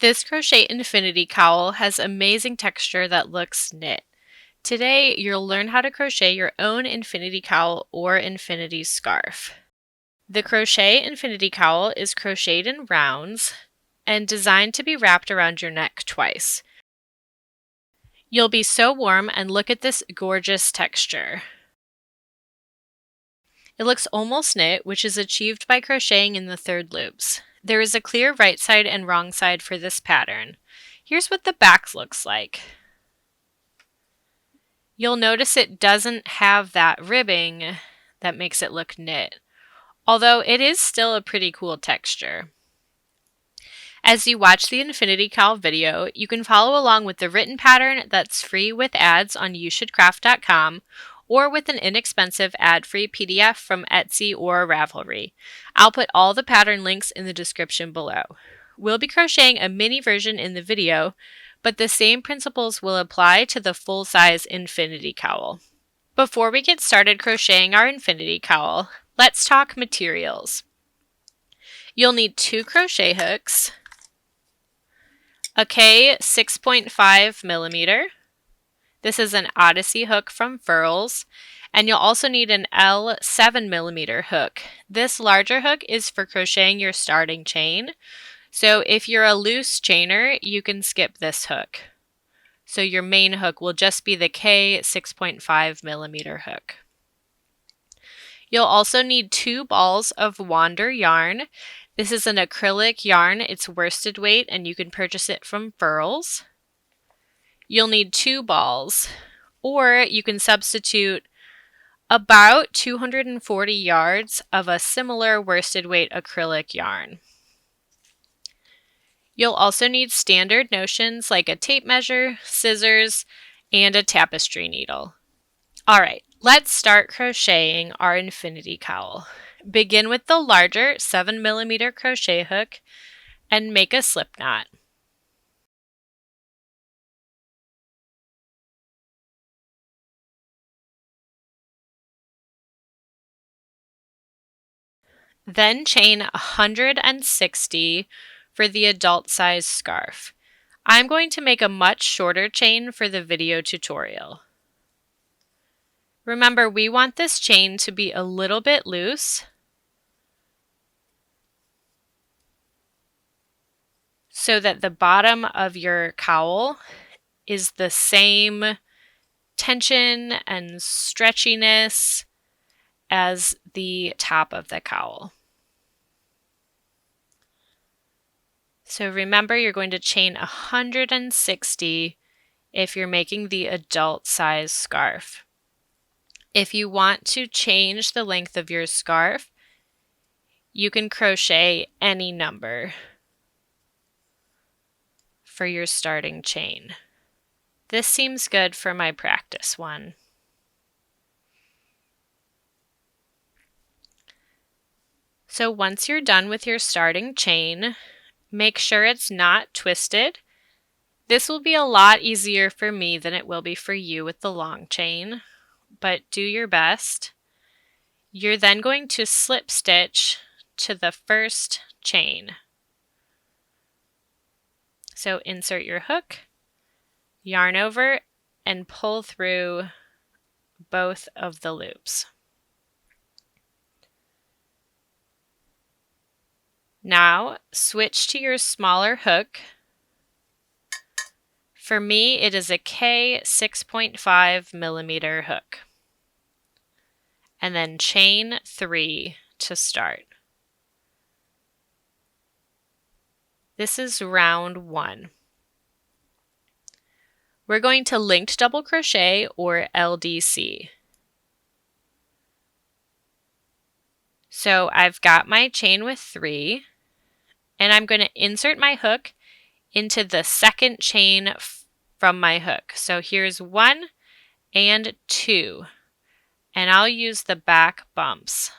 This Crochet Infinity Cowl has amazing texture that looks knit. Today, you'll learn how to crochet your own Infinity Cowl or Infinity Scarf. The Crochet Infinity Cowl is crocheted in rounds and designed to be wrapped around your neck twice. You'll be so warm, and look at this gorgeous texture. It looks almost knit, which is achieved by crocheting in the third loops. There is a clear right side and wrong side for this pattern. Here's what the back looks like. You'll notice it doesn't have that ribbing that makes it look knit, although it is still a pretty cool texture. As you watch the Infinity Cowl video, you can follow along with the written pattern that's free with ads on youshouldcraft.com or with an inexpensive ad-free PDF from Etsy or Ravelry. I'll put all the pattern links in the description below. We'll be crocheting a mini version in the video, but the same principles will apply to the full-size Infinity Cowl. Before we get started crocheting our Infinity Cowl, let's talk materials. You'll need 2 crochet hooks, a K 6.5 millimeter. This is an Odyssey hook from Furls, and you'll also need an L 7 millimeter hook. This larger hook is for crocheting your starting chain, so if you're a loose chainer, you can skip this hook. So your main hook will just be the K 6.5 millimeter hook. You'll also need 2 balls of Wander yarn. This is an acrylic yarn. It's worsted weight, and you can purchase it from Furls. You'll need 2 balls, or you can substitute about 240 yards of a similar worsted weight acrylic yarn. You'll also need standard notions like a tape measure, scissors, and a tapestry needle. Alright, let's start crocheting our Infinity Cowl. Begin with the larger 7 millimeter crochet hook and make a slip knot. Then chain 160 for the adult size scarf. I'm going to make a much shorter chain for the video tutorial. Remember, we want this chain to be a little bit loose so that the bottom of your cowl is the same tension and stretchiness as the top of the cowl. So remember, you're going to chain 160 if you're making the adult size scarf. If you want to change the length of your scarf, you can crochet any number for your starting chain. This seems good for my practice one. So once you're done with your starting chain, make sure it's not twisted. This will be a lot easier for me than it will be for you with the long chain, but do your best. You're then going to slip stitch to the first chain. So insert your hook, yarn over, and pull through both of the loops. Now switch to your smaller hook. For me, it is a K 6.5 millimeter hook. And then chain 3 to start. This is round 1. We're going to linked double crochet or LDC. So I've got my chain with 3, and I'm going to insert my hook into the second chain from my hook. So here's 1 and 2, and I'll use the back bumps.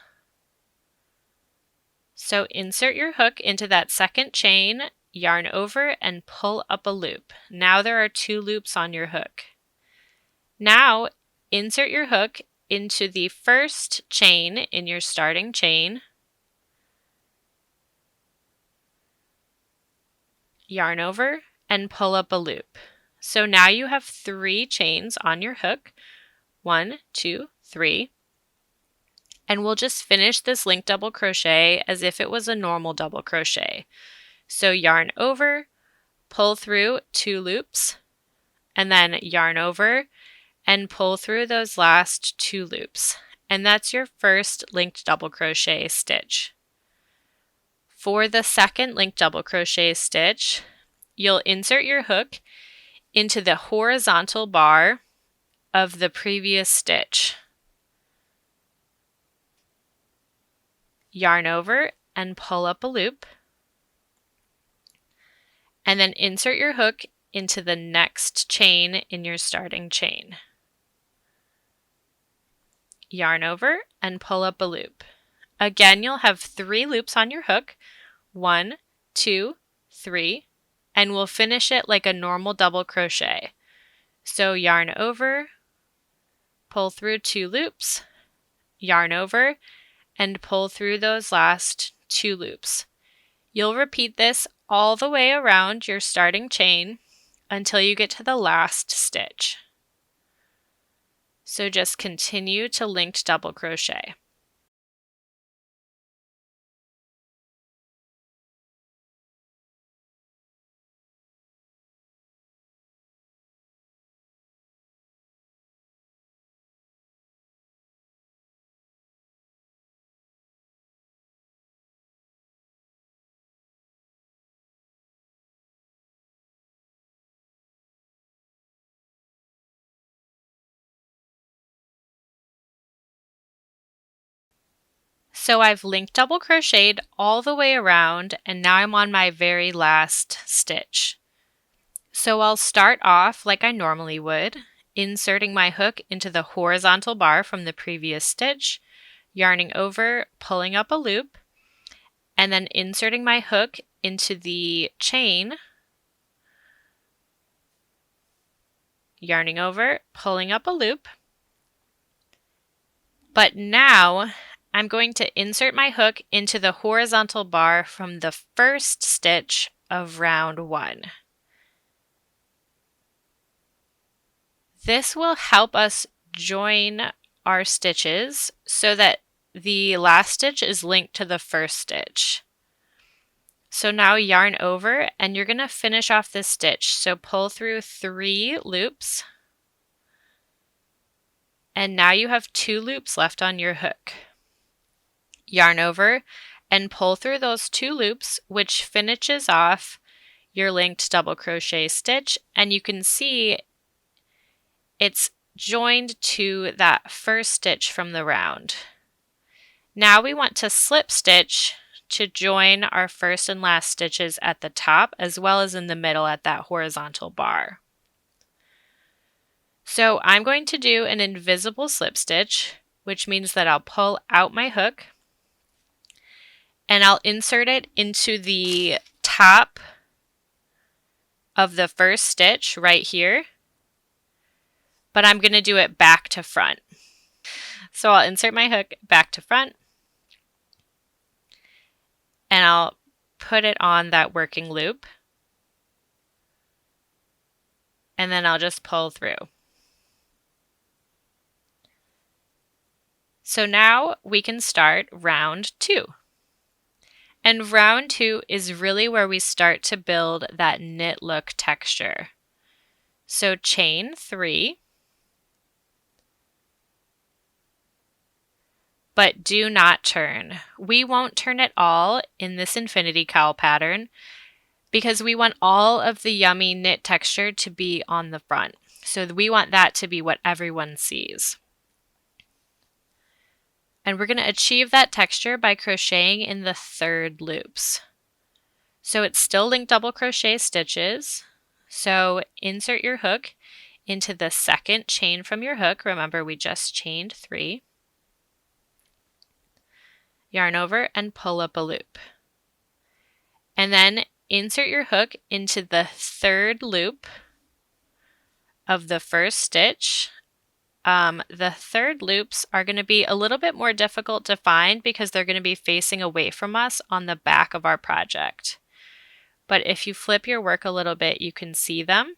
So insert your hook into that second chain, yarn over, and pull up a loop. Now there are 2 loops on your hook. Now insert your hook into the first chain in your starting chain, yarn over, and pull up a loop. So now you have 3 chains on your hook. 1, 2, 3. And we'll just finish this linked double crochet as if it was a normal double crochet. So yarn over, pull through 2 loops, and then yarn over and pull through those last 2 loops. And that's your first linked double crochet stitch. For the second linked double crochet stitch, you'll insert your hook into the horizontal bar of the previous stitch. Yarn over and pull up a loop, and then insert your hook into the next chain in your starting chain. Yarn over and pull up a loop. Again, you'll have 3 loops on your hook, 1, 2, 3, and we'll finish it like a normal double crochet. So yarn over, pull through 2 loops, yarn over, and pull through those last 2 loops. You'll repeat this all the way around your starting chain until you get to the last stitch. So just continue to linked double crochet. So I've linked double crocheted all the way around, and now I'm on my very last stitch. So I'll start off like I normally would, inserting my hook into the horizontal bar from the previous stitch, yarning over, pulling up a loop, and then inserting my hook into the chain, yarning over, pulling up a loop. But now I'm going to insert my hook into the horizontal bar from the first stitch of round 1. This will help us join our stitches so that the last stitch is linked to the first stitch. So now yarn over, and you're going to finish off this stitch. So pull through 3 loops, and now you have 2 loops left on your hook. Yarn over and pull through those 2 loops, which finishes off your linked double crochet stitch, and you can see it's joined to that first stitch from the round. Now we want to slip stitch to join our first and last stitches at the top as well as in the middle at that horizontal bar. So I'm going to do an invisible slip stitch, which means that I'll pull out my hook and I'll insert it into the top of the first stitch right here, but I'm going to do it back to front. So I'll insert my hook back to front, and I'll put it on that working loop, and then I'll just pull through. So now we can start round 2. And round 2 is really where we start to build that knit look texture. So chain 3, but do not turn. We won't turn at all in this infinity cowl pattern because we want all of the yummy knit texture to be on the front. So we want that to be what everyone sees. And we're going to achieve that texture by crocheting in the 3rd loops. So it's still linked double crochet stitches. So insert your hook into the 2nd chain from your hook. Remember, we just chained 3. Yarn over and pull up a loop. And then insert your hook into the 3rd loop of the first stitch. The 3rd loops are going to be a little bit more difficult to find because they're going to be facing away from us on the back of our project. but if you flip your work a little bit, you can see them.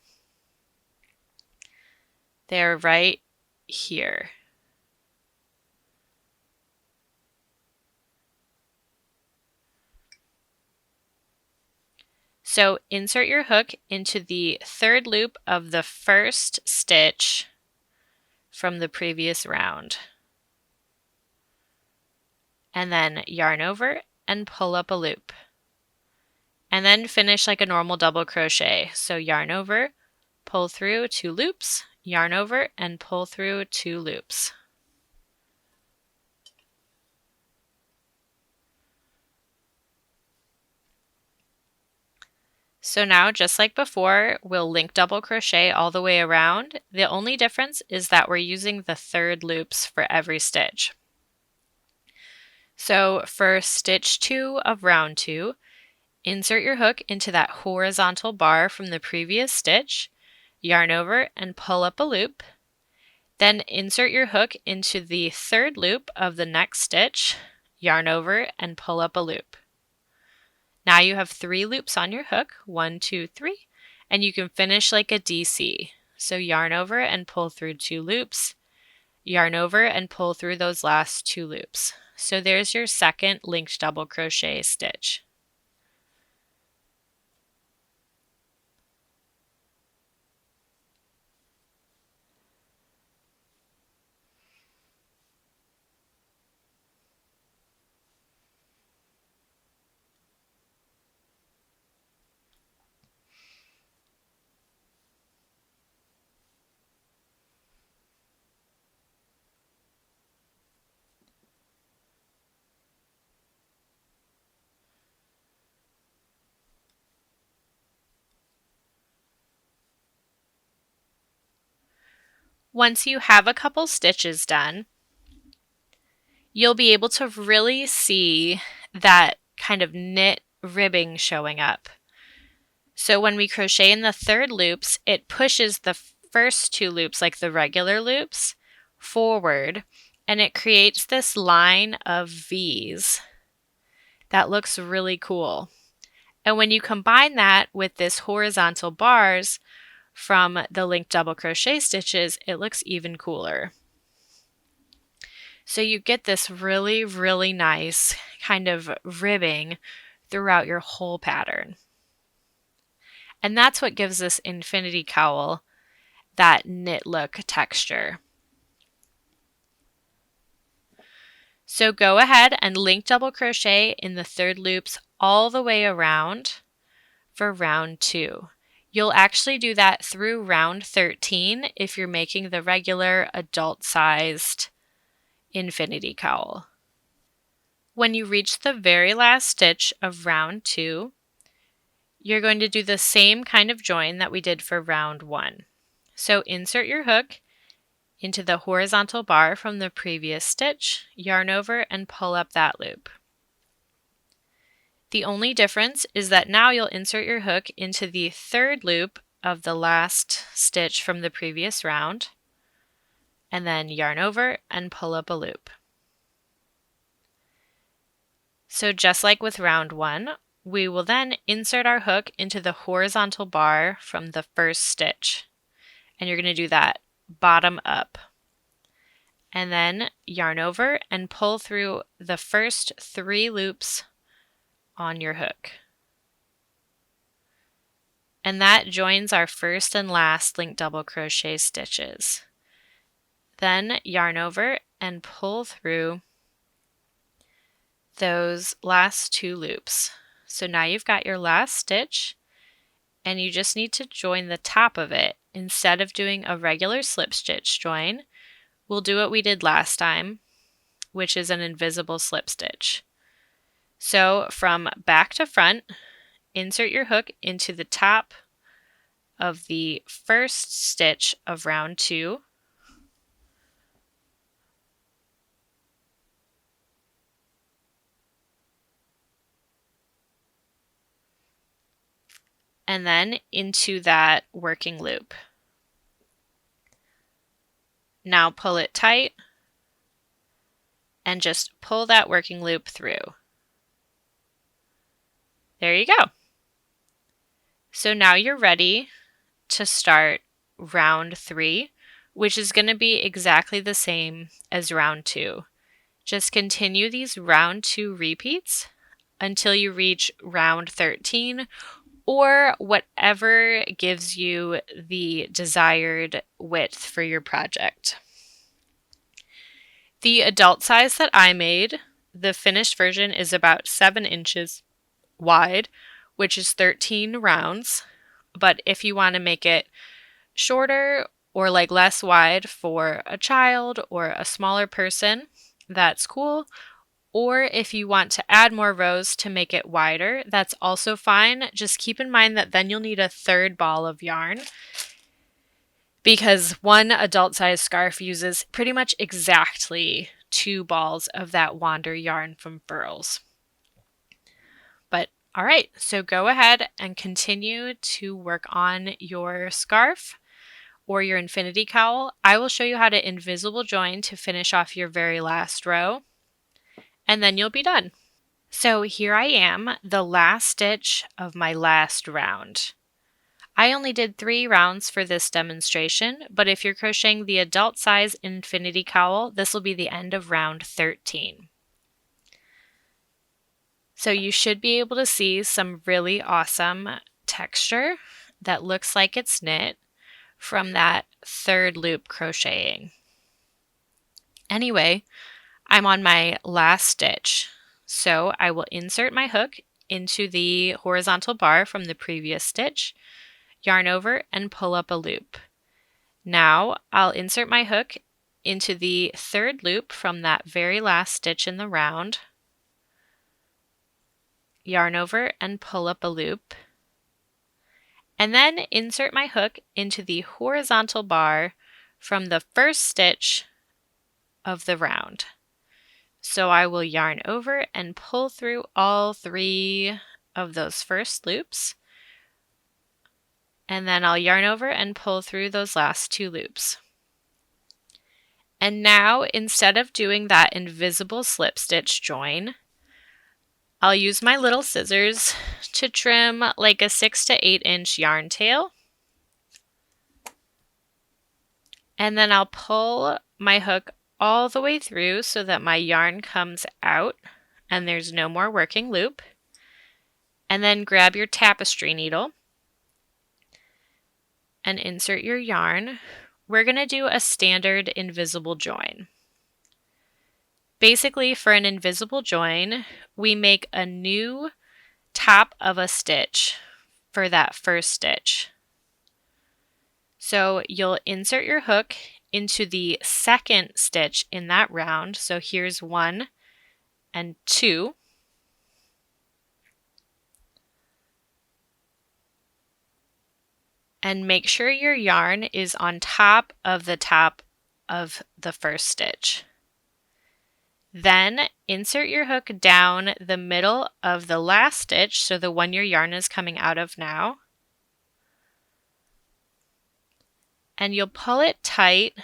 They're right here. So insert your hook into the third loop of the first stitch from the previous round. And then yarn over and pull up a loop. And then finish like a normal double crochet. So yarn over, pull through 2 loops, yarn over and pull through 2 loops. So now, just like before, we'll link double crochet all the way around. The only difference is that we're using the third loops for every stitch. So for stitch 2 of round 2, insert your hook into that horizontal bar from the previous stitch, yarn over and pull up a loop. Then insert your hook into the third loop of the next stitch, yarn over and pull up a loop. Now you have 3 loops on your hook, 1, 2, 3, and you can finish like a DC. So yarn over and pull through 2 loops, yarn over and pull through those last 2 loops. So there's your second linked double crochet stitch. Once you have a couple stitches done, you'll be able to really see that kind of knit ribbing showing up. So when we crochet in the third loops, it pushes the first 2 loops, like the regular loops, forward, and it creates this line of V's that looks really cool. And when you combine that with this horizontal bars from the linked double crochet stitches, it looks even cooler. So you get this really, really nice kind of ribbing throughout your whole pattern. And that's what gives this infinity cowl that knit look texture. So go ahead and link double crochet in the third loops all the way around for round 2. You'll actually do that through round 13 if you're making the regular adult-sized infinity cowl. When you reach the very last stitch of round 2, you're going to do the same kind of join that we did for round 1. So insert your hook into the horizontal bar from the previous stitch, yarn over and pull up that loop. The only difference is that now you'll insert your hook into the third loop of the last stitch from the previous round, and then yarn over and pull up a loop. So just like with round 1, we will then insert our hook into the horizontal bar from the first stitch. And you're going to do that bottom up. And then yarn over and pull through the first 3 loops on your hook. And that joins our first and last linked double crochet stitches. Then yarn over and pull through those last 2 loops. So now you've got your last stitch, and you just need to join the top of it. Instead of doing a regular slip stitch join, we'll do what we did last time, which is an invisible slip stitch. So from back to front, insert your hook into the top of the first stitch of round 2. And then into that working loop. Now pull it tight and just pull that working loop through. There you go. So now you're ready to start round 3, which is going to be exactly the same as round 2. Just continue these round 2 repeats until you reach round 13, or whatever gives you the desired width for your project. The adult size that I made, the finished version, is about 7 inches wide, which is 13 rounds. But if you want to make it shorter or like less wide for a child or a smaller person, that's cool. Or if you want to add more rows to make it wider, that's also fine. Just keep in mind that then you'll need a third ball of yarn, because one adult-sized scarf uses pretty much exactly 2 balls of that Wander yarn from Furls. But all right, so go ahead and continue to work on your scarf or your infinity cowl. I will show you how to invisible join to finish off your very last row, and then you'll be done. So here I am, the last stitch of my last round. I only did 3 rounds for this demonstration, but if you're crocheting the adult size infinity cowl, this will be the end of round 13. So you should be able to see some really awesome texture that looks like it's knit from that 3rd loop crocheting. Anyway, I'm on my last stitch, so I will insert my hook into the horizontal bar from the previous stitch, yarn over, and pull up a loop. Now I'll insert my hook into the 3rd loop from that very last stitch in the round, yarn over, and pull up a loop, and then insert my hook into the horizontal bar from the 1st stitch of the round. So I will yarn over and pull through all 3 of those first loops, and then I'll yarn over and pull through those last 2 loops. And now, instead of doing that invisible slip stitch join, I'll use my little scissors to trim like a 6 to 8 inch yarn tail, and then I'll pull my hook all the way through so that my yarn comes out and there's no more working loop. And then grab your tapestry needle and insert your yarn. We're going to do a standard invisible join. Basically, for an invisible join, we make a new top of a stitch for that first stitch. So you'll insert your hook into the 2nd stitch in that round. So here's 1 and 2. And make sure your yarn is on top of the first stitch. Then insert your hook down the middle of the last stitch, so the one your yarn is coming out of now. And you'll pull it tight,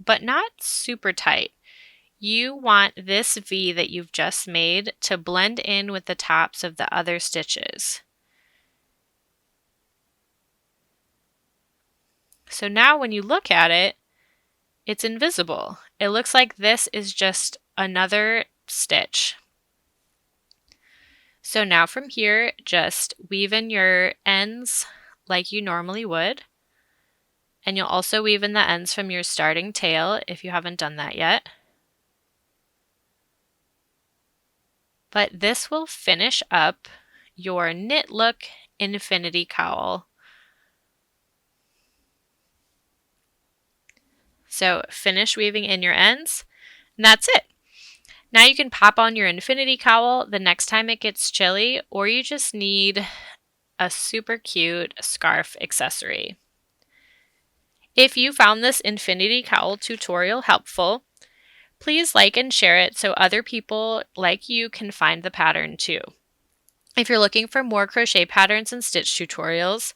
but not super tight. You want this V that you've just made to blend in with the tops of the other stitches. So now when you look at it, it's invisible. It looks like this is just another stitch. So now from here, just weave in your ends like you normally would. And you'll also weave in the ends from your starting tail if you haven't done that yet. But this will finish up your knit look infinity cowl. So finish weaving in your ends, and that's it. Now you can pop on your infinity cowl the next time it gets chilly, or you just need a super cute scarf accessory. If you found this infinity cowl tutorial helpful, please like and share it so other people like you can find the pattern too. If you're looking for more crochet patterns and stitch tutorials,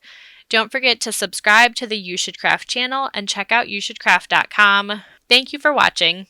don't forget to subscribe to the You Should Craft channel and check out youshouldcraft.com. Thank you for watching.